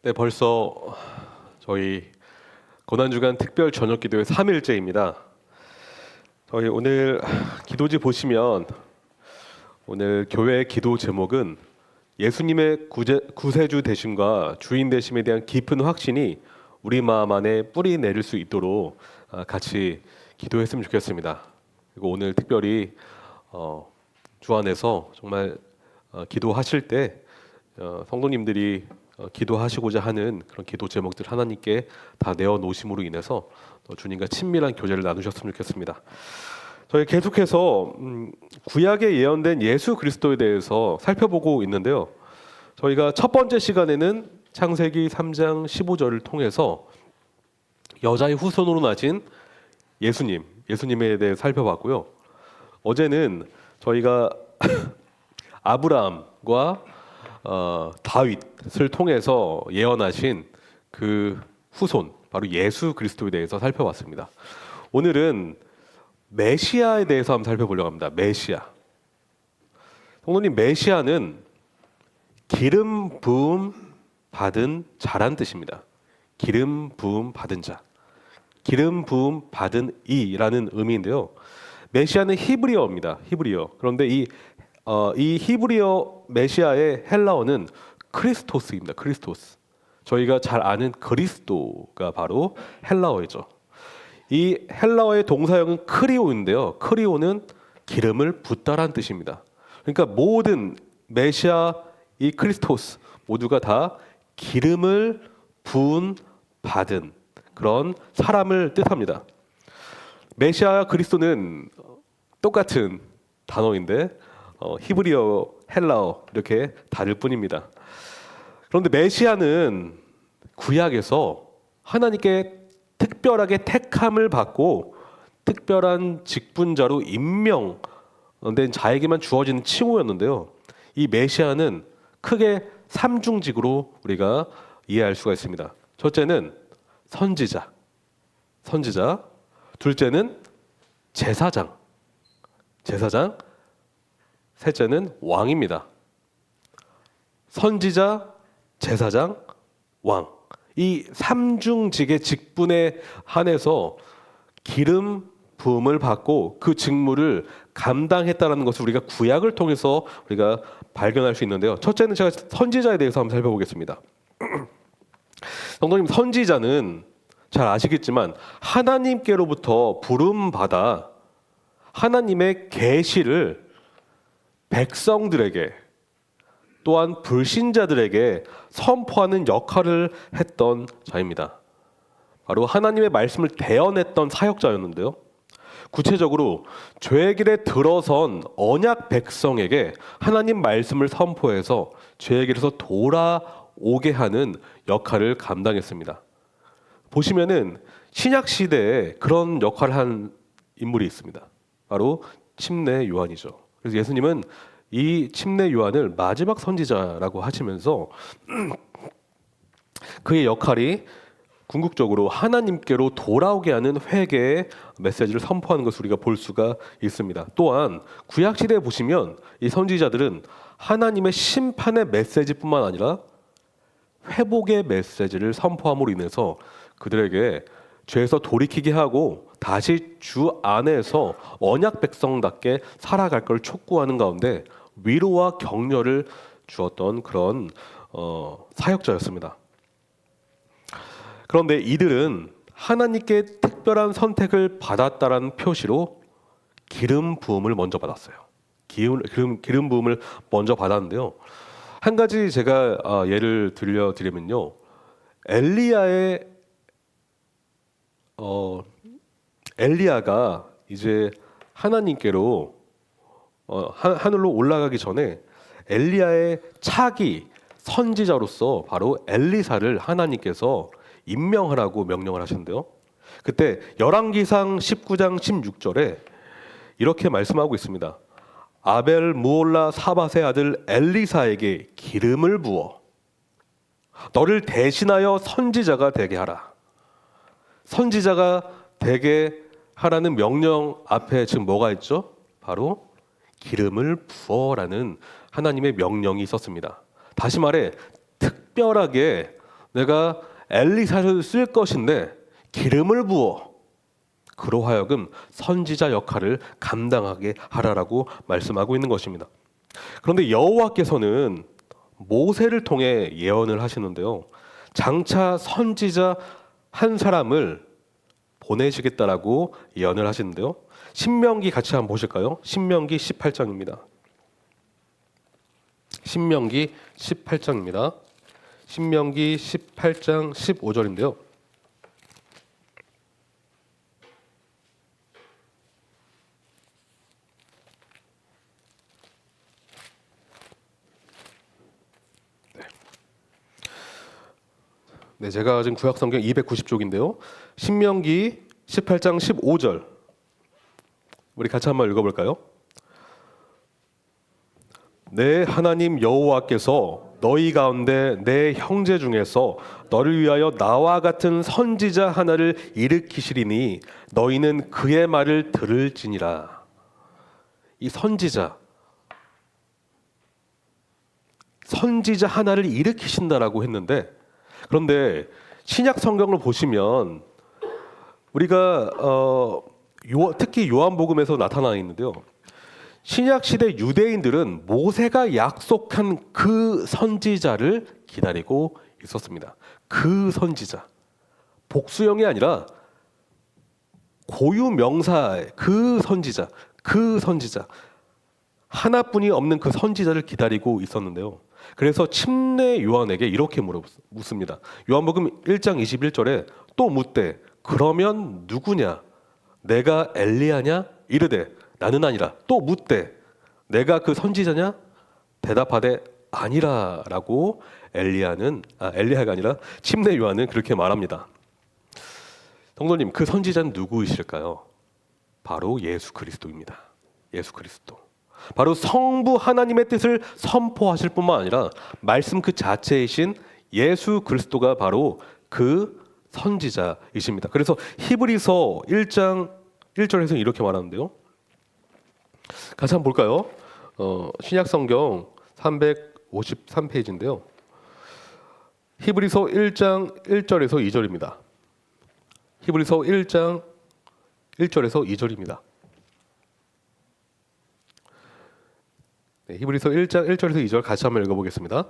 네, 벌써 저희 고난주간 특별 저녁 기도의 3일째입니다. 저희 오늘 기도지 보시면 오늘 교회 기도 제목은 예수님의 구세주 되심과 주인 되심에 대한 깊은 확신이 우리 마음 안에 뿌리 내릴 수 있도록 같이 기도했으면 좋겠습니다. 그리고 오늘 특별히 주 안에서 정말 기도하실 때 성도님들이 기도하시고자 하는 그런 기도 제목들 하나님께 다 내어 놓으심으로 인해서 주님과 친밀한 교제를 나누셨으면 좋겠습니다. 저희 계속해서 구약에 예언된 예수 그리스도에 대해서 살펴보고 있는데요. 저희가 첫 번째 시간에는 창세기 3장 15절을 통해서 여자의 후손으로 나신 예수님에 대해 살펴봤고요. 어제는 저희가 아브라함과 다윗을 통해서 예언하신 그 후손, 바로 예수 그리스도에 대해서 살펴봤습니다. 오늘은 메시아에 대해서 한번 살펴보려고 합니다. 메시아. 성도님, 메시아는 기름 부음 받은 자란 뜻입니다. 기름 부음 받은 자, 기름 부음 받은 이라는 의미인데요. 메시아는 히브리어입니다. 히브리어. 그런데 이 히브리어 메시아의 헬라어는 크리스토스입니다. 크리스토스. 저희가 잘 아는 그리스도가 바로 헬라어이죠. 이 헬라어의 동사형은 크리오인데요. 크리오는 기름을 붓다란 뜻입니다. 그러니까 모든 메시아, 이 크리스토스 모두가 다 기름을 부은 받은 그런 사람을 뜻합니다. 메시아와 그리스도는 똑같은 단어인데 히브리어, 헬라어 이렇게 다를 뿐입니다. 그런데 메시아는 구약에서 하나님께 특별하게 택함을 받고 특별한 직분자로 임명된 자에게만 주어지는 칭호였는데요. 이 메시아는 크게 삼중직으로 우리가 이해할 수가 있습니다. 첫째는 선지자. 둘째는 제사장. 셋째는 왕입니다. 선지자, 제사장, 왕. 이 삼중직의 직분에 한해서 기름 부음을 받고 그 직무를 감당했다는 것을 우리가 구약을 통해서 우리가 발견할 수 있는데요. 첫째는 제가 선지자에 대해서 한번 살펴보겠습니다. 성도님, 선지자는 잘 아시겠지만 하나님께로부터 부름받아 하나님의 계시를 백성들에게 또한 불신자들에게 선포하는 역할을 했던 자입니다. 바로 하나님의 말씀을 대언했던 사역자였는데요. 구체적으로 죄의 길에 들어선 언약 백성에게 하나님 말씀을 선포해서 죄의 길에서 돌아오게 하는 역할을 감당했습니다. 보시면은 신약 시대에 그런 역할을 한 인물이 있습니다. 바로 침례 요한이죠. 그래서 예수님은 이 침례 요한을 마지막 선지자라고 하시면서 그의 역할이 궁극적으로 하나님께로 돌아오게 하는 회개의 메시지를 선포하는 것을 우리가 볼 수가 있습니다. 또한 구약 시대에 보시면 이 선지자들은 하나님의 심판의 메시지뿐만 아니라 회복의 메시지를 선포함으로 인해서 그들에게 죄에서 돌이키게 하고 다시 주 안에서 언약 백성답게 살아갈 걸 촉구하는 가운데 위로와 격려를 주었던 그런 사역자였습니다. 그런데 이들은 하나님께 특별한 선택을 받았다라는 표시로 기름 부음을 먼저 받았어요. 기름 부음을 먼저 받았는데요. 한 가지 제가 예를 들려드리면요. 엘리야가 이제 하나님께로 하늘로 올라가기 전에 엘리야의 차기 선지자로서 바로 엘리사를 하나님께서 임명하라고 명령을 하셨는데요. 그때 열왕기상 19장 16절에 이렇게 말씀하고 있습니다. 아벨 무올라 사밧의 아들 엘리사에게 기름을 부어 너를 대신하여 선지자가 되게 하라. 선지자가 되게 하라는 명령 앞에 지금 뭐가 있죠? 바로 기름을 부어라는 하나님의 명령이 있었습니다. 다시 말해 특별하게 내가 엘리사를 쓸 것인데 기름을 부어 그로 하여금 선지자 역할을 감당하게 하라라고 말씀하고 있는 것입니다. 그런데 여호와께서는 모세를 통해 예언을 하시는데요. 장차 선지자 한 사람을 보내시겠다라고 예언을 하시는데요. 신명기 같이 한번 보실까요? 신명기 18장입니다. 신명기 18장입니다. 신명기 18장 15절인데요. 네, 제가 지금 구약성경 290쪽인데요. 신명기 18장 15절 우리 같이 한번 읽어볼까요? 내 하나님 여호와께서 너희 가운데 내 형제 중에서 너를 위하여 나와 같은 선지자 하나를 일으키시리니 너희는 그의 말을 들을지니라. 이 선지자 하나를 일으키신다라고 했는데, 그런데 신약 성경을 보시면 우리가 특히 요한복음에서 나타나 있는데요. 신약 시대 유대인들은 모세가 약속한 그 선지자를 기다리고 있었습니다. 그 선지자, 복수형이 아니라 고유 명사의 그 선지자 하나뿐이 없는 그 선지자를 기다리고 있었는데요. 그래서 침례 요한에게 이렇게 묻습니다. 요한복음 1장 21절에 또 묻되 그러면 누구냐? 내가 엘리야냐? 이르되 나는 아니라. 또 묻되 내가 그 선지자냐? 대답하되 아니라라고 엘리야가 아니라 침례 요한은 그렇게 말합니다. 성도님, 그 선지자는 누구이실까요? 바로 예수 그리스도입니다. 예수 그리스도. 바로 성부 하나님의 뜻을 선포하실 뿐만 아니라 말씀 그 자체이신 예수 그리스도가 바로 그 선지자이십니다. 그래서 히브리서 1장 1절에서 이렇게 말하는데요. 같이 한번 볼까요? 신약 성경 353페이지인데요. 히브리서 1장 1절에서 2절입니다. 히브리서 1장 1절에서 2절입니다. 네, 히브리서 1장 1절에서 2절 같이 한번 읽어보겠습니다.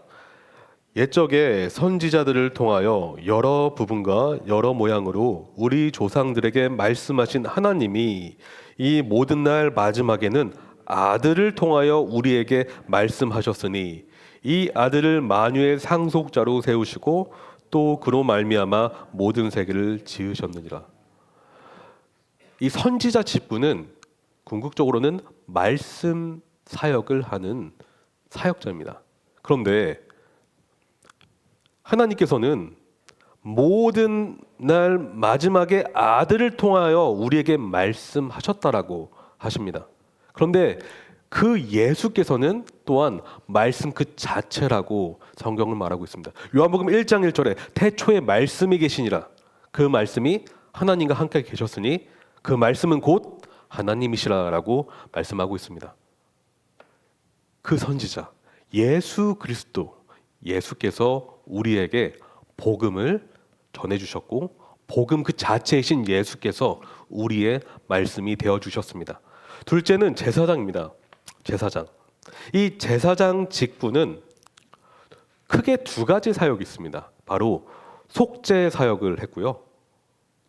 옛적에 선지자들을 통하여 여러 부분과 여러 모양으로 우리 조상들에게 말씀하신 하나님이 이 모든 날 마지막에는 아들을 통하여 우리에게 말씀하셨으니 이 아들을 만유의 상속자로 세우시고 또 그로 말미암아 모든 세계를 지으셨느니라. 이 선지자 직분은 궁극적으로는 말씀 사역을 하는 사역자입니다. 그런데 하나님께서는 모든 날 마지막에 아들을 통하여 우리에게 말씀하셨다라고 하십니다. 그런데 그 예수께서는 또한 말씀 그 자체라고 성경을 말하고 있습니다. 요한복음 1장 1절에 태초에 말씀이 계시니라. 그 말씀이 하나님과 함께 계셨으니 그 말씀은 곧 하나님이시라라고 말씀하고 있습니다. 그 선지자 예수 그리스도, 예수께서 우리에게 복음을 전해주셨고 복음 그 자체이신 예수께서 우리의 말씀이 되어주셨습니다. 둘째는 제사장입니다. 제사장. 이 제사장 직분은 크게 두 가지 사역이 있습니다. 바로 속죄 사역을 했고요.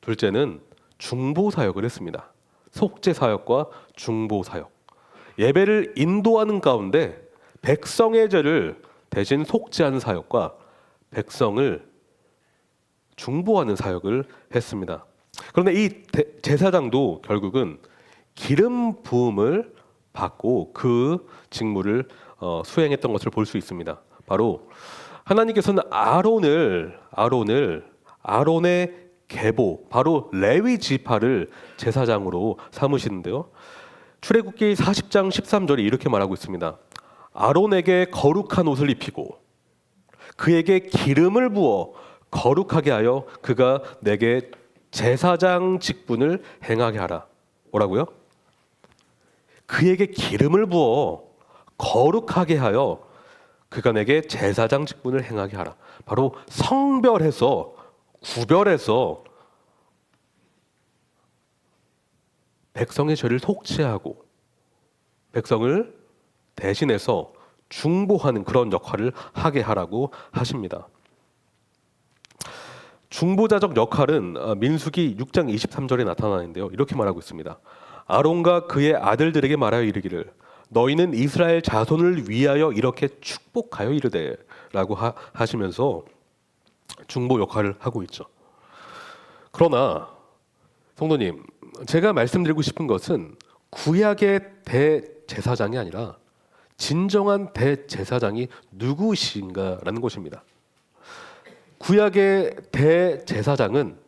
둘째는 중보 사역을 했습니다. 속죄 사역과 중보 사역. 예배를 인도하는 가운데 백성의 죄를 대신 속죄하는 사역과 백성을 중보하는 사역을 했습니다. 그런데 이 제사장도 결국은 기름 부음을 받고 그 직무를 수행했던 것을 볼 수 있습니다. 바로 하나님께서는 아론의 계보, 바로 레위 지파를 제사장으로 삼으시는데요. 출애굽기 40장 13절이 이렇게 말하고 있습니다. 아론에게 거룩한 옷을 입히고 그에게 기름을 부어 거룩하게 하여 그가 내게 제사장 직분을 행하게 하라. 뭐라고요? 그에게 기름을 부어 거룩하게 하여 그가 내게 제사장 직분을 행하게 하라. 바로 성별해서 구별해서 백성의 죄를 속죄하고 백성을 대신해서 중보하는 그런 역할을 하게 하라고 하십니다. 중보자적 역할은 민수기 6장 23절에 나타나는데요. 이렇게 말하고 있습니다. 아론과 그의 아들들에게 말하여 이르기를 너희는 이스라엘 자손을 위하여 이렇게 축복하여 이르되 라고 하시면서 중보 역할을 하고 있죠. 그러나 성도님, 제가 말씀드리고 싶은 것은 구약의 대제사장이 아니라 진정한 대제사장이 누구이신가라는 것입니다. 구약의 대제사장은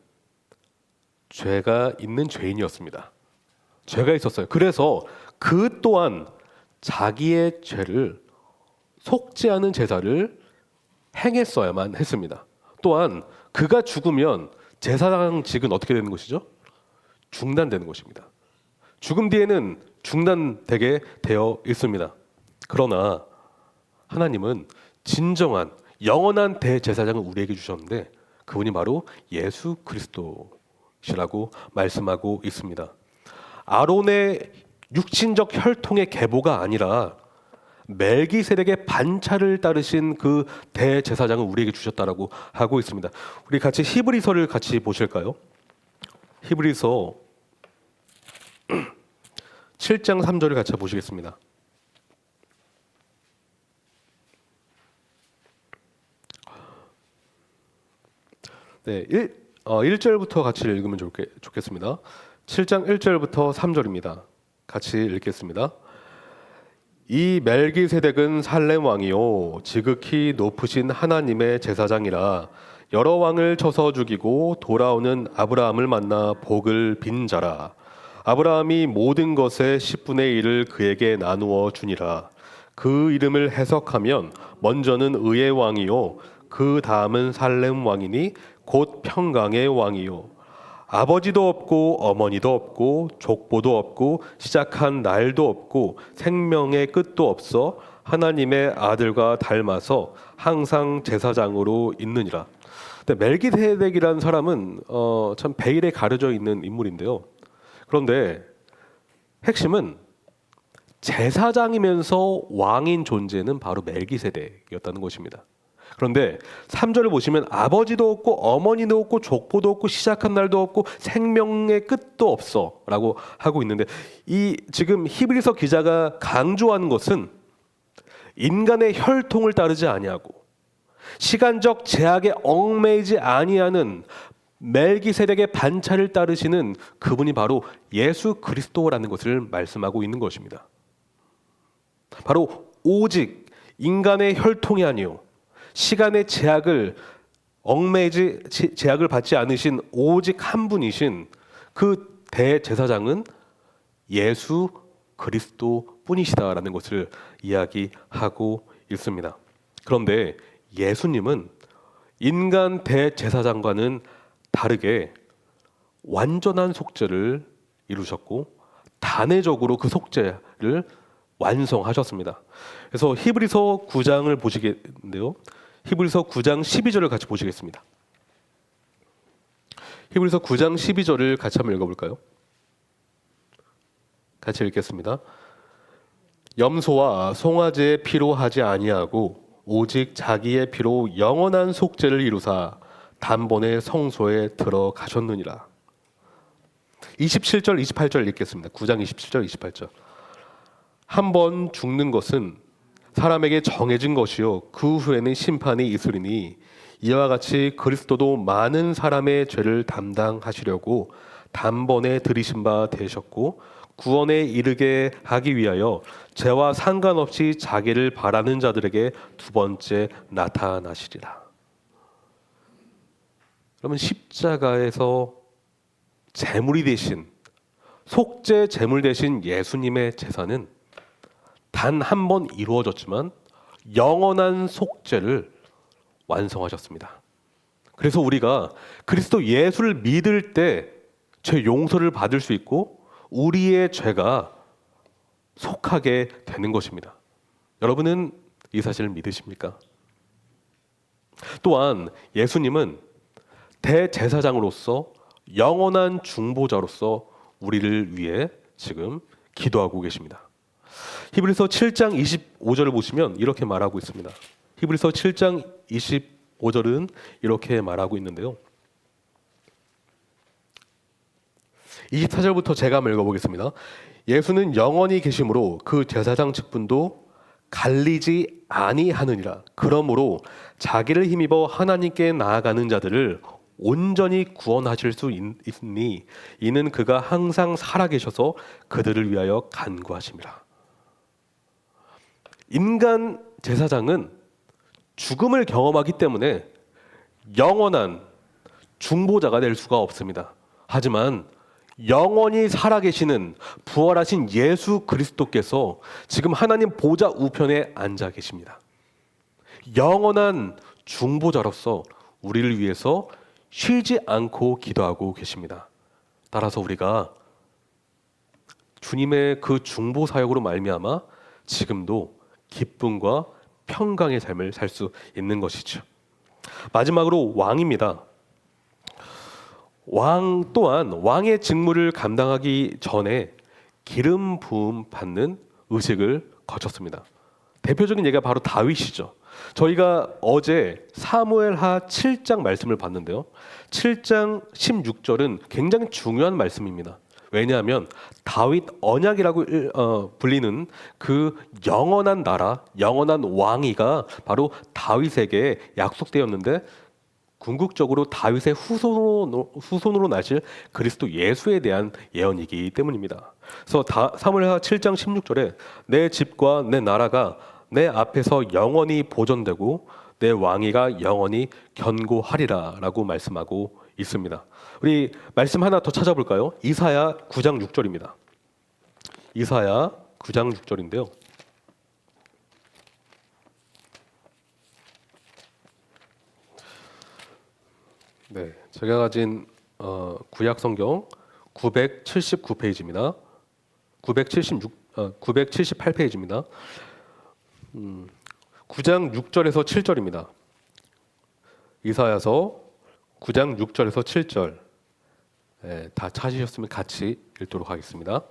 죄가 있는 죄인이었습니다. 죄가 있었어요. 그래서 그 또한 자기의 죄를 속죄하는 제사를 행했어야만 했습니다. 또한 그가 죽으면 제사장직은 어떻게 되는 것이죠? 중단되는 것입니다. 죽음 뒤에는 중단되게 되어 있습니다. 그러나 하나님은 진정한 영원한 대제사장을 우리에게 주셨는데 그분이 바로 예수 그리스도시라고 말씀하고 있습니다. 아론의 육신적 혈통의 계보가 아니라 멜기세덱의 반차를 따르신 그 대제사장을 우리에게 주셨다라고 하고 있습니다. 우리 같이 히브리서를 같이 보실까요? 히브리서 7장 3절을 같이 보시겠습니다. 네, 1절부터 같이 읽으면 좋겠습니다. 7장 1절부터 3절입니다. 같이 읽겠습니다. 이 멜기세덱은 살렘 왕이요 지극히 높으신 하나님의 제사장이라 여러 왕을 쳐서 죽이고 돌아오는 아브라함을 만나 복을 빈 자라. 아브라함이 모든 것의 10분의 1을 그에게 나누어 주니라. 그 이름을 해석하면 먼저는 의의 왕이요 그 다음은 살렘 왕이니 곧 평강의 왕이요 아버지도 없고 어머니도 없고 족보도 없고 시작한 날도 없고 생명의 끝도 없어 하나님의 아들과 닮아서 항상 제사장으로 있느니라. 근데 멜기세덱이라는 사람은 참 베일에 가려져 있는 인물인데요. 그런데 핵심은 제사장이면서 왕인 존재는 바로 멜기세덱이었다는 것입니다. 그런데 3절을 보시면 아버지도 없고 어머니도 없고 족보도 없고 시작한 날도 없고 생명의 끝도 없어 라고 하고 있는데 이 지금 히브리서 기자가 강조하는 것은 인간의 혈통을 따르지 아니하고 시간적 제약에 얽매이지 아니하는 멜기세덱의 반차를 따르시는 그분이 바로 예수 그리스도라는 것을 말씀하고 있는 것입니다. 바로 오직 인간의 혈통이 아니요 시간의 제약을 제약을 받지 않으신 오직 한 분이신 그 대제사장은 예수 그리스도 뿐이시다라는 것을 이야기하고 있습니다. 그런데 예수님은 인간 대제사장과는 다르게 완전한 속죄를 이루셨고 단회적으로 그 속죄를 완성하셨습니다. 그래서 히브리서 9장을 보시겠는데요. 히브리서 9장 12절을 같이 보시겠습니다. 히브리서 9장 12절을 같이 한번 읽어볼까요? 같이 읽겠습니다. 염소와 송아지의 피로 하지 아니하고 오직 자기의 피로 영원한 속죄를 이루사 단번에 성소에 들어가셨느니라. 27절 28절 읽겠습니다. 9장 27절 28절. 한 번 죽는 것은 사람에게 정해진 것이요 그 후에는 심판이 있으리니 이와 같이 그리스도도 많은 사람의 죄를 담당하시려고 단번에 들이신 바 되셨고 구원에 이르게 하기 위하여 죄와 상관없이 자기를 바라는 자들에게 두 번째 나타나시리라. 그러면 십자가에서 제물이 되신 속죄 제물 되신 예수님의 제사는 단 한 번 이루어졌지만 영원한 속죄를 완성하셨습니다. 그래서 우리가 그리스도 예수를 믿을 때 죄 용서를 받을 수 있고 우리의 죄가 속하게 되는 것입니다. 여러분은 이 사실을 믿으십니까? 또한 예수님은 대제사장으로서 영원한 중보자로서 우리를 위해 지금 기도하고 계십니다. 히브리서 7장 25절을 보시면 이렇게 말하고 있습니다. 히브리서 7장 25절은 이렇게 말하고 있는데요. 24절부터 제가 한번 읽어보겠습니다. 예수는 영원히 계심으로 그 제사장 직분도 갈리지 아니하느니라. 그러므로 자기를 힘입어 하나님께 나아가는 자들을 온전히 구원하실 수 있으니 이는 그가 항상 살아계셔서 그들을 위하여 간구하심이라. 인간 제사장은 죽음을 경험하기 때문에 영원한 중보자가 될 수가 없습니다. 하지만 영원히 살아계시는 부활하신 예수 그리스도께서 지금 하나님 보좌 우편에 앉아 계십니다. 영원한 중보자로서 우리를 위해서 쉬지 않고 기도하고 계십니다. 따라서 우리가 주님의 그 중보 사역으로 말미암아 지금도 기쁨과 평강의 삶을 살 수 있는 것이죠. 마지막으로 왕입니다. 왕 또한 왕의 직무를 감당하기 전에 기름 부음 받는 의식을 거쳤습니다. 대표적인 예가 바로 다윗이죠. 저희가 어제 사무엘하 7장 말씀을 봤는데요. 7장 16절은 굉장히 중요한 말씀입니다. 왜냐하면 다윗 언약이라고 불리는 그 영원한 나라, 영원한 왕위가 바로 다윗에게 약속되었는데 궁극적으로 다윗의 후손으로 나실 그리스도 예수에 대한 예언이기 때문입니다. 그래서 사무엘하 7장 16절에 내 집과 내 나라가 내 앞에서 영원히 보존되고 내 왕위가 영원히 견고하리라 라고 말씀하고 있습니다. 우리 말씀 하나 더 찾아볼까요? 이사야 9장 6절입니다. 이사야 9장 6절인데요. 네, 제가 가진 구약 성경 979페이지입니다. 978페이지입니다. 9장 6절에서 7절입니다. 이사야서 9장 6절에서 7절 다 찾으셨으면 같이 읽도록 하겠습니다.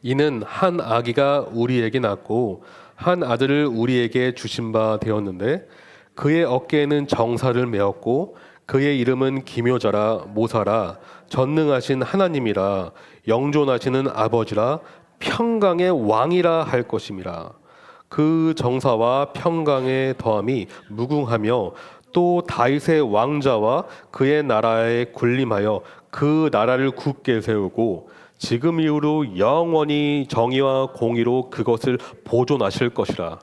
이는 한 아기가 우리에게 낳고 한 아들을 우리에게 주신 바 되었는데 그의 어깨에는 정사를 메었고 그의 이름은 기묘자라 모사라 전능하신 하나님이라 영존하시는 아버지라 평강의 왕이라 할 것임이라. 그 정사와 평강의 더함이 무궁하며 또 다윗의 왕자와 그의 나라에 군림하여 그 나라를 굳게 세우고 지금 이후로 영원히 정의와 공의로 그것을 보존하실 것이라.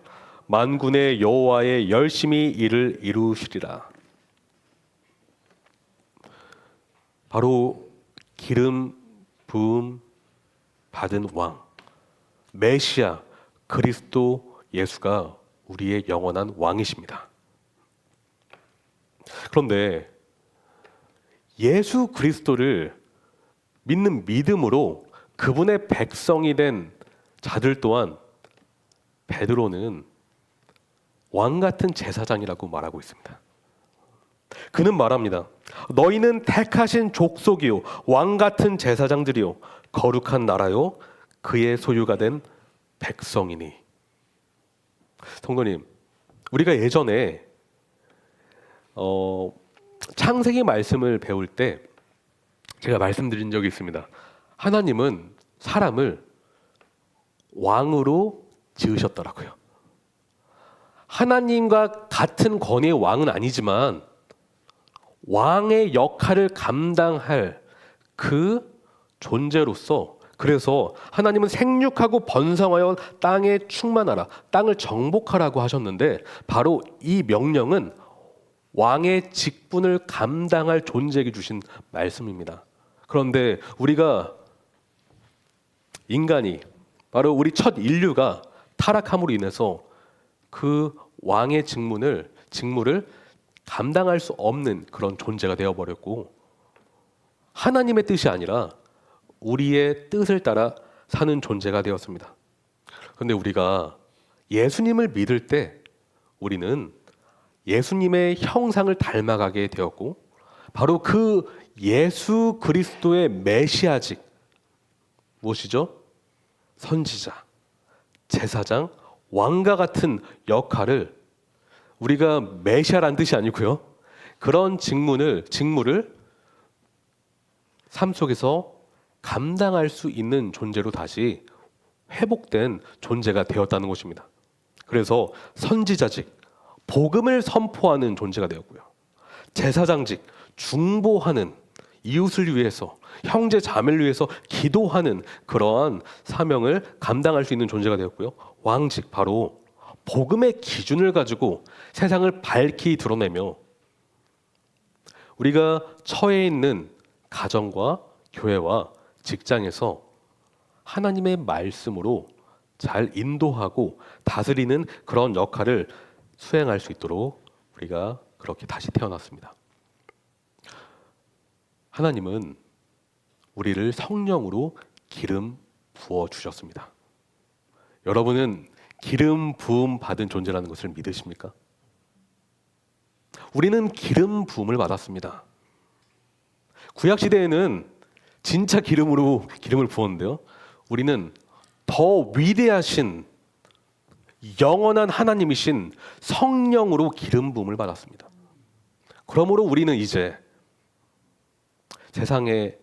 만군의 여호와의 열심히 이를 이루시리라. 바로 기름 부음 받은 왕 메시아 그리스도 예수가 우리의 영원한 왕이십니다. 그런데 예수 그리스도를 믿는 믿음으로 그분의 백성이 된 자들 또한 베드로는 왕 같은 제사장이라고 말하고 있습니다. 그는 말합니다. 너희는 택하신 족속이요 왕 같은 제사장들이요 거룩한 나라요 그의 소유가 된 백성이니. 성도님, 우리가 예전에 창세기 말씀을 배울 때 제가 말씀드린 적이 있습니다. 하나님은 사람을 왕으로 지으셨더라고요. 하나님과 같은 권위의 왕은 아니지만 왕의 역할을 감당할 그 존재로서, 그래서 하나님은 생육하고 번성하여 땅에 충만하라, 땅을 정복하라고 하셨는데 바로 이 명령은 왕의 직분을 감당할 존재에게 주신 말씀입니다. 그런데 우리가 인간이 바로 우리 첫 인류가 타락함으로 인해서 그 왕의 직무를 감당할 수 없는 그런 존재가 되어버렸고 하나님의 뜻이 아니라 우리의 뜻을 따라 사는 존재가 되었습니다. 그런데 우리가 예수님을 믿을 때 우리는 예수님의 형상을 닮아가게 되었고, 바로 그 예수 그리스도의 메시아직, 무엇이죠? 선지자, 제사장, 왕과 같은 역할을, 우리가 메시아란 뜻이 아니고요, 그런 직무를 삶 속에서 감당할 수 있는 존재로 다시 회복된 존재가 되었다는 것입니다. 그래서 선지자직, 복음을 선포하는 존재가 되었고요, 제사장직, 중보하는, 이웃을 위해서, 형제 자매를 위해서 기도하는 그러한 사명을 감당할 수 있는 존재가 되었고요, 왕직, 바로 복음의 기준을 가지고 세상을 밝히 드러내며 우리가 처해 있는 가정과 교회와 직장에서 하나님의 말씀으로 잘 인도하고 다스리는 그런 역할을 수행할 수 있도록 우리가 그렇게 다시 태어났습니다. 하나님은 우리를 성령으로 기름 부어 주셨습니다. 여러분은 기름 부음 받은 존재라는 것을 믿으십니까? 우리는 기름 부음을 받았습니다. 구약 시대에는 진짜 기름으로 기름을 부었는데요, 우리는 더 위대하신 영원한 하나님이신 성령으로 기름 부음을 받았습니다. 그러므로 우리는 이제 세상에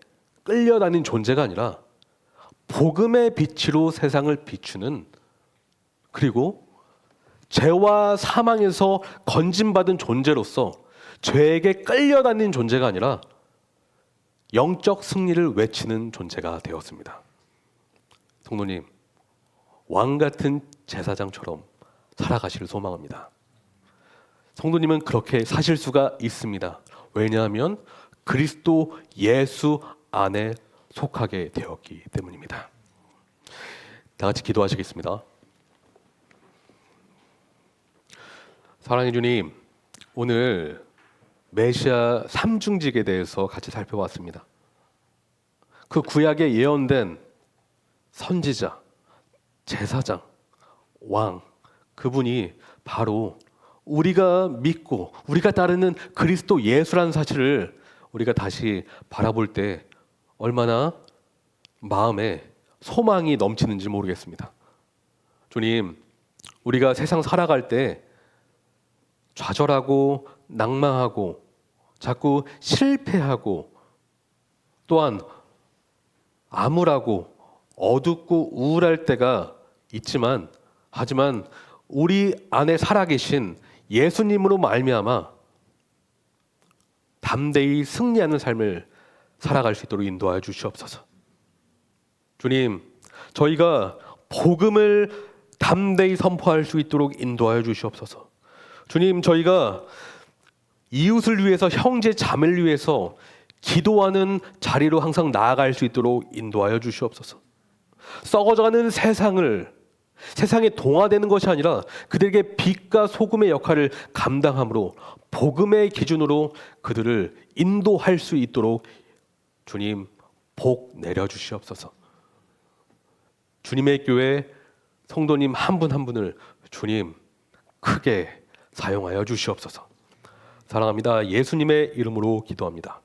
끌려다닌 존재가 아니라 복음의 빛으로 세상을 비추는, 그리고 죄와 사망에서 건진받은 존재로서 죄에게 끌려다니는 존재가 아니라 영적 승리를 외치는 존재가 되었습니다. 성도님, 왕 같은 제사장처럼 살아가시를 소망합니다. 성도님은 그렇게 사실 수가 있습니다. 왜냐하면 그리스도 예수 안에 속하게 되었기 때문입니다. 다 같이 기도하시겠습니다. 사랑해 주님, 오늘 메시아 삼중직에 대해서 같이 살펴봤습니다. 그 구약에 예언된 선지자, 제사장, 왕, 그분이 바로 우리가 믿고 우리가 따르는 그리스도 예수라는 사실을 우리가 다시 바라볼 때 얼마나 마음에 소망이 넘치는지 모르겠습니다. 주님, 우리가 세상 살아갈 때 좌절하고 낭망하고 자꾸 실패하고 또한 암울하고 어둡고 우울할 때가 있지만, 하지만 우리 안에 살아계신 예수님으로 말미암아 담대히 승리하는 삶을 살아갈 수 있도록 인도하여 주시옵소서. 주님, 저희가 복음을 담대히 선포할 수 있도록 인도하여 주시옵소서. 주님, 저희가 이웃을 위해서, 형제 자매를 위해서 기도하는 자리로 항상 나아갈 수 있도록 인도하여 주시옵소서. 썩어져가는 세상에 동화되는 것이 아니라 그들에게 빛과 소금의 역할을 감당함으로 복음의 기준으로 그들을 인도할 수 있도록 주님 복 내려주시옵소서. 주님의 교회 성도님 한 분 한 분을 주님 크게 사용하여 주시옵소서. 사랑합니다. 예수님의 이름으로 기도합니다.